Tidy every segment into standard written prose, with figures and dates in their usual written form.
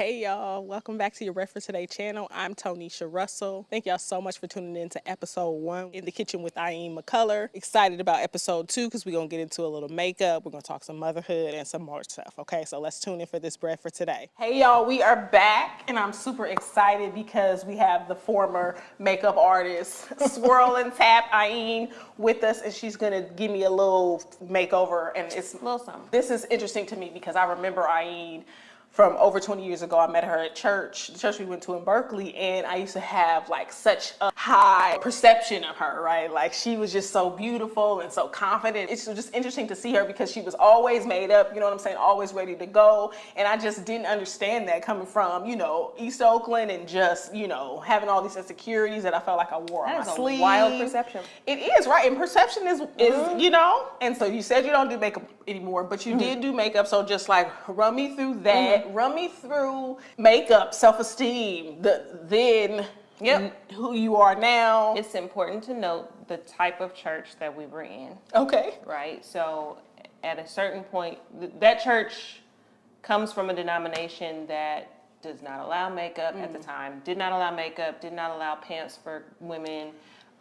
Hey y'all, welcome back to your Reference Today channel. I'm Tonisha Russell. Thank y'all so much for tuning in to episode 1 in the kitchen with Muccular. Excited about episode 2 because we're going to get into a little makeup. We're going to talk some motherhood and some more stuff. Okay, so let's tune in for this bread for today. Hey y'all, we are back and I'm super excited because we have the former makeup artist Swirl and Tap Ayin with us, and she's going to give me a little makeover, and it's a little something. This is interesting to me because I remember Ayin from over 20 years ago. I met her at church, the church we went to in Berkeley, and I used to have like such a high perception of her, right? Like she was just so beautiful and so confident. It's just interesting to see her because she was always made up, you know what I'm saying? Always ready to go. And I just didn't understand that coming from, East Oakland and just, having all these insecurities that I felt like I wore on my sleeve. That is a wild perception. It is, right? And perception is and so you said you don't do makeup anymore, but you did do makeup. So just like run me through that. Run me through makeup, self-esteem, then who you are now. It's important to note the type of church that we were in. Okay. Right? So at a certain point, that church comes from a denomination that does not allow makeup at the time, did not allow makeup, did not allow pants for women.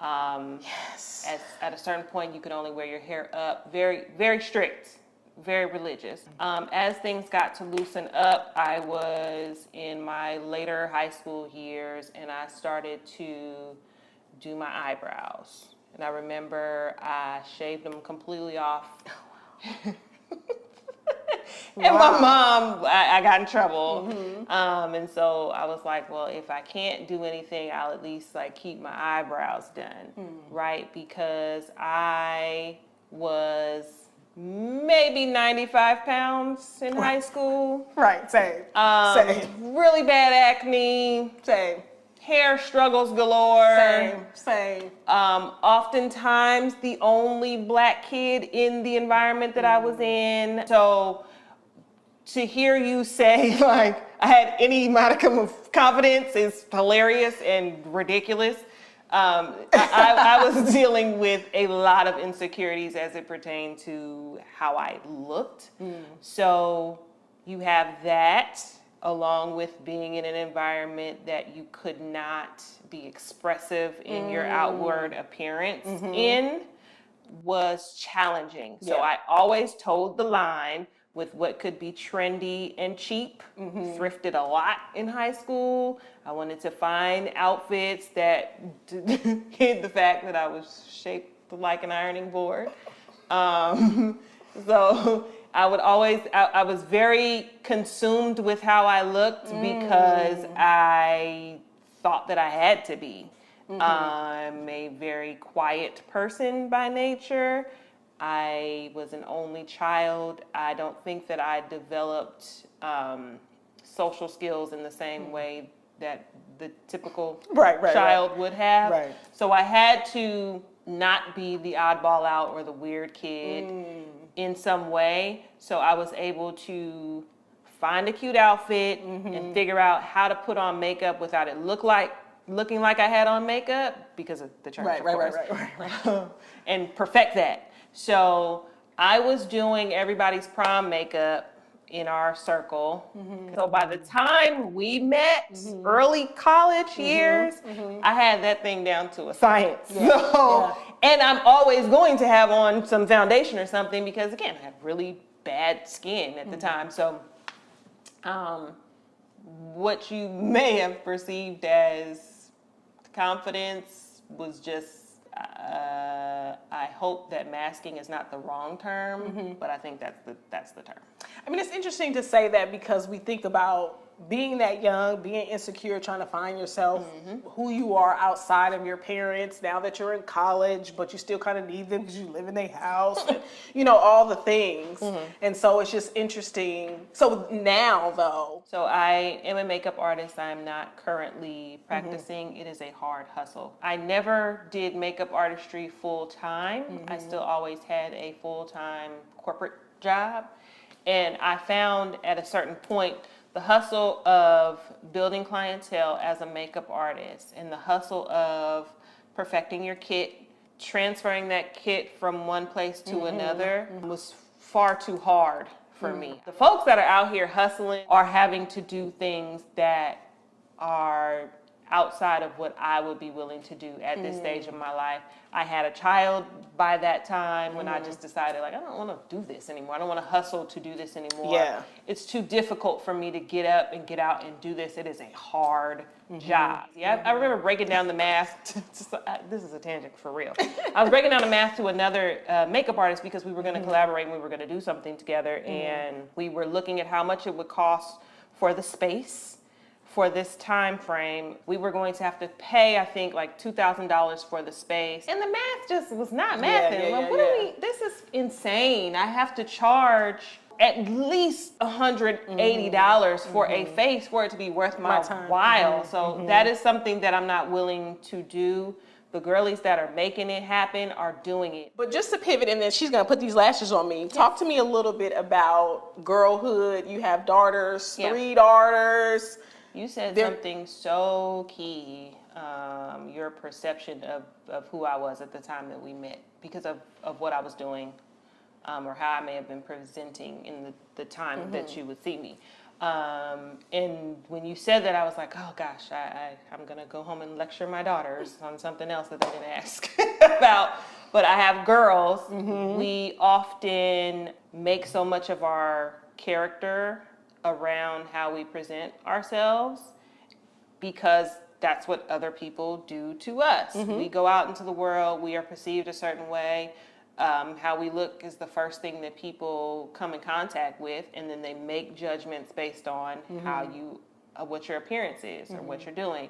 Yes. At a certain point, you could only wear your hair up. Very, very strict. Very religious. As things got to loosen up, I was in my later high school years and I started to do my eyebrows. And I remember I shaved them completely off. And my mom, I got in trouble. And so I was like, well, if I can't do anything, I'll at least keep my eyebrows done, right? Because I was maybe 95 pounds in high school. Right, same. Really bad acne. Same. Hair struggles galore. Same. Oftentimes the only black kid in the environment that I was in. So to hear you say I had any modicum of confidence is hilarious and ridiculous. I was dealing with a lot of insecurities as it pertained to how I looked. So you have that along with being in an environment that you could not be expressive in your outward appearance in was challenging. So I always told the line with what could be trendy and cheap. Thrifted a lot in high school. I wanted to find outfits that hid the fact that I was shaped like an ironing board. So I would always, I was very consumed with how I looked because I thought that I had to be. I'm a very quiet person by nature. I was an only child. I don't think that I developed social skills in the same way that the typical child would have. Right. So I had to not be the oddball out or the weird kid in some way. So I was able to find a cute outfit and figure out how to put on makeup without it looking like I had on makeup because of the church, of course. Right. And perfect that. So I was doing everybody's prom makeup in our circle. So by the time we met, early college years, I had that thing down to a science. And I'm always going to have on some foundation or something because, again, I have really bad skin at the time. So what you may have perceived as confidence was just, I hope that masking is not the wrong term, but I think that's the term. I mean, it's interesting to say that because we think about being that young, being insecure, trying to find yourself, who you are outside of your parents, now that you're in college, but you still kind of need them because you live in their house, and, all the things. And so it's just interesting. So now, though. So I am a makeup artist. I'm not currently practicing. It is a hard hustle. I never did makeup artistry full time. I still always had a full-time corporate job. And I found at a certain point the hustle of building clientele as a makeup artist and the hustle of perfecting your kit, transferring that kit from one place to another was far too hard for me. The folks that are out here hustling are having to do things that are outside of what I would be willing to do at this stage of my life. I had a child by that time when I just decided, like, I don't want to do this anymore. I don't want to hustle to do this anymore. Yeah. It's too difficult for me to get up and get out and do this. It is a hard job. Yeah, I remember breaking down the math. This is a tangent for real. I was breaking down the math to another makeup artist because we were going to collaborate and we were going to do something together. And we were looking at how much it would cost for the space. For this time frame, we were going to have to pay, I think, like $2,000 for the space. And the math just was not mathing. This is insane. I have to charge at least $180 for a face for it to be worth my while. So that is something that I'm not willing to do. The girlies that are making it happen are doing it. But just to pivot, and then she's gonna put these lashes on me. Talk to me a little bit about girlhood. You have daughters, 3 daughters. You said something so key, your perception of who I was at the time that we met because of what I was doing or how I may have been presenting in the time that you would see me. And when you said that, I was like, oh gosh, I'm going to go home and lecture my daughters on something else that they didn't ask about. But I have girls. We often make so much of our character around how we present ourselves because that's what other people do to us. We go out into the world, we are perceived a certain way. How we look is the first thing that people come in contact with, and then they make judgments based on how you, what your appearance is or what you're doing.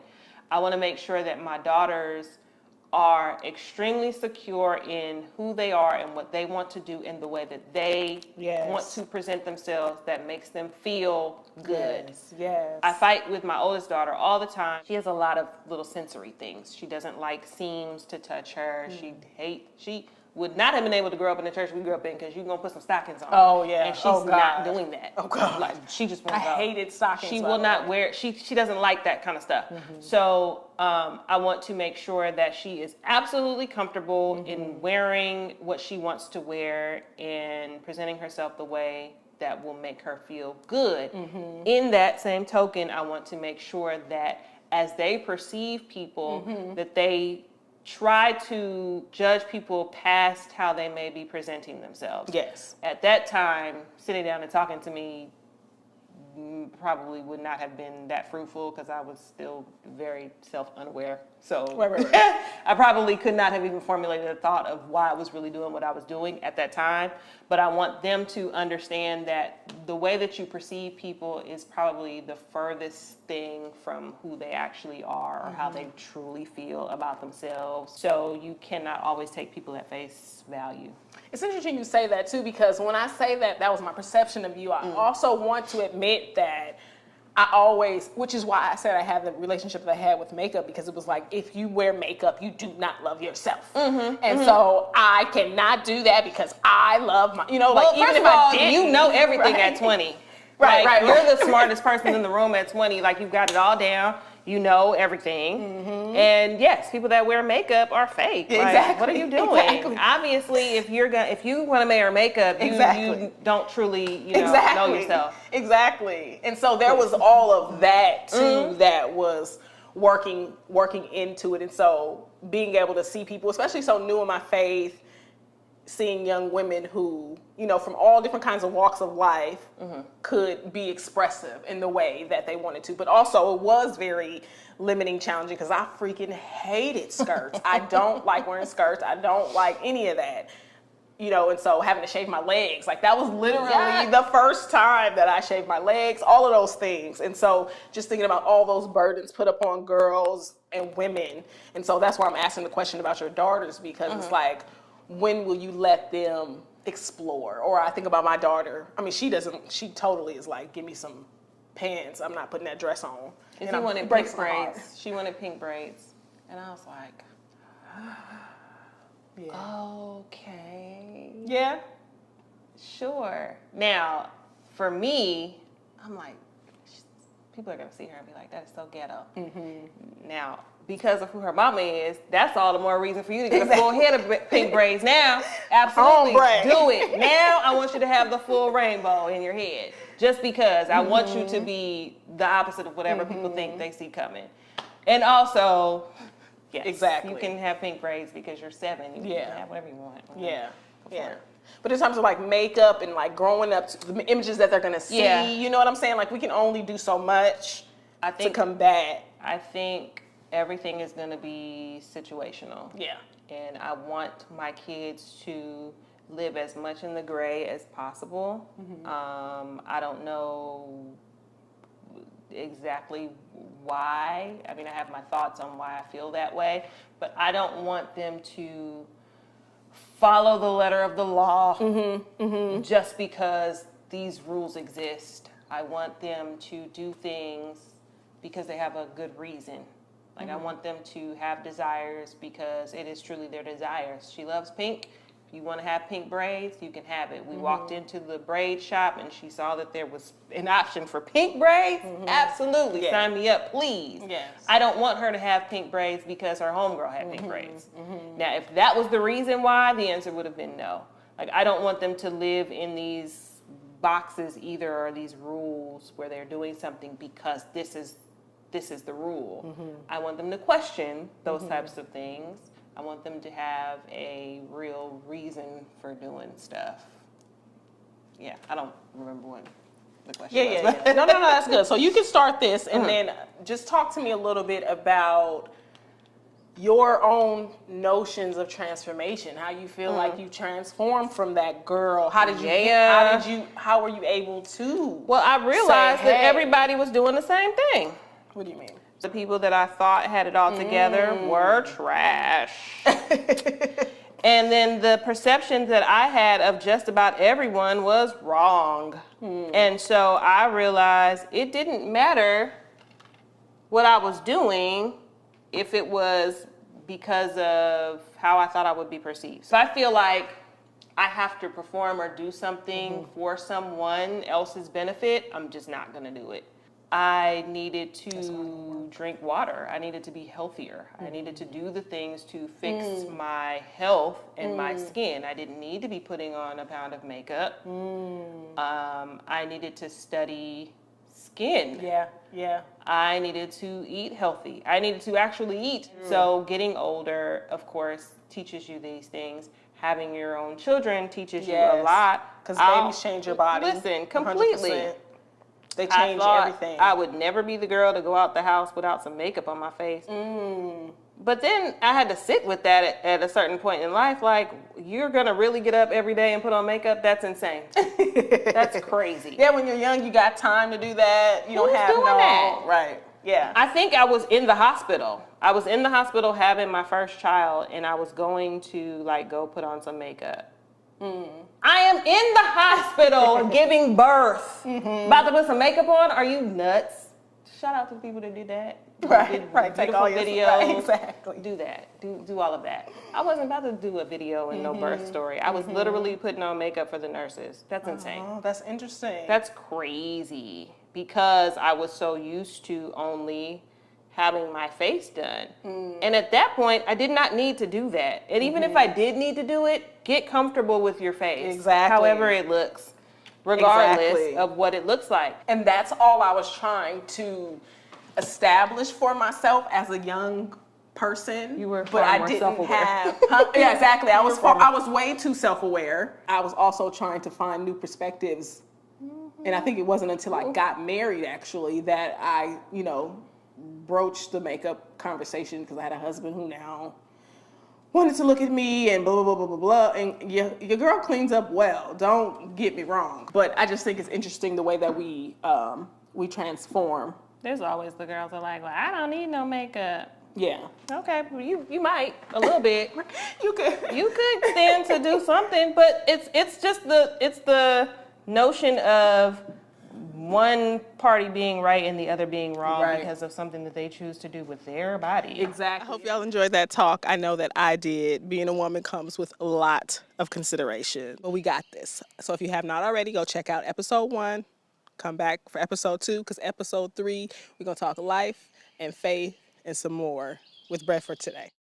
I want to make sure that my daughters are extremely secure in who they are and what they want to do in the way that they want to present themselves that makes them feel good. Yes. I fight with my oldest daughter all the time. She has a lot of little sensory things. She doesn't like seams to touch her. She would not have been able to grow up in the church we grew up in because you're going to put some stockings on. Oh, yeah. And she's not doing that. Oh, God. Like, she just won't I go. hated stockings. She will not wear, she doesn't like that kind of stuff. So I want to make sure that she is absolutely comfortable in wearing what she wants to wear and presenting herself the way that will make her feel good. In that same token, I want to make sure that as they perceive people, that they try to judge people past how they may be presenting themselves. Yes. At that time, sitting down and talking to me probably would not have been that fruitful because I was still very self-unaware. So I probably could not have even formulated a thought of why I was really doing what I was doing at that time. But I want them to understand that the way that you perceive people is probably the furthest thing from who they actually are or how they truly feel about themselves. So you cannot always take people at face value. It's interesting you say that too, because when I say that was my perception of you, I also want to admit that I always, which is why I said I had the relationship that I had with makeup, because it was like, if you wear makeup, you do not love yourself. And so I cannot do that because I love my, like, even if I did, you know everything at 20. Right. You're the smartest person in the room at 20. Like, you've got it all down. You know everything. And yes, people that wear makeup are fake. Exactly. Like, what are you doing? Obviously, if you want to wear makeup, you don't truly, know yourself. Exactly. And so there was all of that too that was working into it. And so being able to see people, especially so new in my faith, seeing young women who, from all different kinds of walks of life could be expressive in the way that they wanted to. But also it was very limiting, challenging, because I freaking hated skirts. I don't like wearing skirts. I don't like any of that. And so having to shave my legs, like that was literally the first time that I shaved my legs, all of those things. And so just thinking about all those burdens put upon girls and women. And so that's why I'm asking the question about your daughters, because it's like, when will you let them explore? Or I think about my daughter. I mean, she totally is like, give me some pants. I'm not putting that dress on. And she wanted pink braids. She wanted pink braids. And I was like, okay. Yeah. Sure. Now, for me, I'm like, people are gonna see her and be like, that is so ghetto. Now, because of who her mama is, that's all the more reason for you to get a full head of pink braids now. Absolutely, do it. Now I want you to have the full rainbow in your head. Just because I want you to be the opposite of whatever people think they see coming. And also, yes, exactly, you can have pink braids because you're 7. You can have whatever you want. Yeah. But in terms of like makeup and like growing up, the images that they're gonna see, you know what I'm saying? Like we can only do so much to combat. I think everything is gonna be situational. Yeah. And I want my kids to live as much in the gray as possible. I don't know exactly why. I mean, I have my thoughts on why I feel that way, but I don't want them to follow the letter of the law just because these rules exist. I want them to do things because they have a good reason. Like I want them to have desires because it is truly their desires. She loves pink. If you want to have pink braids, you can have it. We walked into the braid shop and she saw that there was an option for pink braids. Absolutely. Sign me up, please. Yes. I don't want her to have pink braids because her homegirl had pink braids. Now, if that was the reason why, the answer would have been no. Like, I don't want them to live in these boxes either, or these rules where they're doing something because this is the rule. I want them to question those types of things. I want them to have a real reason for doing stuff. Yeah, I don't remember what the question was. Yeah. No, that's good. So you can start this and then just talk to me a little bit about your own notions of transformation. How you feel like you transformed from that girl. How were you able to? Well, I realized that everybody was doing the same thing. What do you mean? The people that I thought had it all together were trash. And then the perception that I had of just about everyone was wrong. And so I realized it didn't matter what I was doing if it was because of how I thought I would be perceived. So I feel like I have to perform or do something for someone else's benefit. I'm just not gonna do it. I needed to drink water. I needed to be healthier. I needed to do the things to fix my health and my skin. I didn't need to be putting on a pound of makeup. I needed to study skin. Yeah. I needed to eat healthy. I needed to actually eat. So getting older, of course, teaches you these things. Having your own children teaches you a lot. Because babies change your body. Listen, completely. 100%. They change everything. I would never be the girl to go out the house without some makeup on my face. But then I had to sit with that at a certain point in life. Like, you're going to really get up every day and put on makeup? That's insane. That's crazy. Yeah, when you're young, you got time to do that. You don't have that? Right. Yeah. I think I was in the hospital. I was in the hospital having my first child, and I was going to, like, go put on some makeup. I am in the hospital giving birth. About to put some makeup on? Are you nuts? Shout out to the people that did that. Right. Take all your videos. Right, exactly. Do that. Do all of that. I wasn't about to do a video and no birth story. I was literally putting on makeup for the nurses. That's insane. Oh, that's interesting. That's crazy because I was so used to only having my face done. And at that point, I did not need to do that. And even if I did need to do it, get comfortable with your face. Exactly. However it looks, regardless of what it looks like. And that's all I was trying to establish for myself as a young person. You were but I more didn't self-aware. have yeah, exactly. I was way too self-aware. I was also trying to find new perspectives. And I think it wasn't until I got married actually that I, broached the makeup conversation because I had a husband who now wanted to look at me and blah, blah, blah, blah, blah. And your girl cleans up well. Don't get me wrong. But I just think it's interesting the way that we transform. There's always the girls that are like, well, I don't need no makeup. Yeah. Okay, well, you might a little bit. You could stand to do something, but it's the notion of one party being right and the other being wrong because of something that they choose to do with their body. Exactly. I hope y'all enjoyed that talk. I know that I did. Being a woman comes with a lot of consideration, but we got this. So if you have not already, go check out episode 1. Come back for episode 2, because episode 3, we're going to talk life and faith and some more with Bread for Today.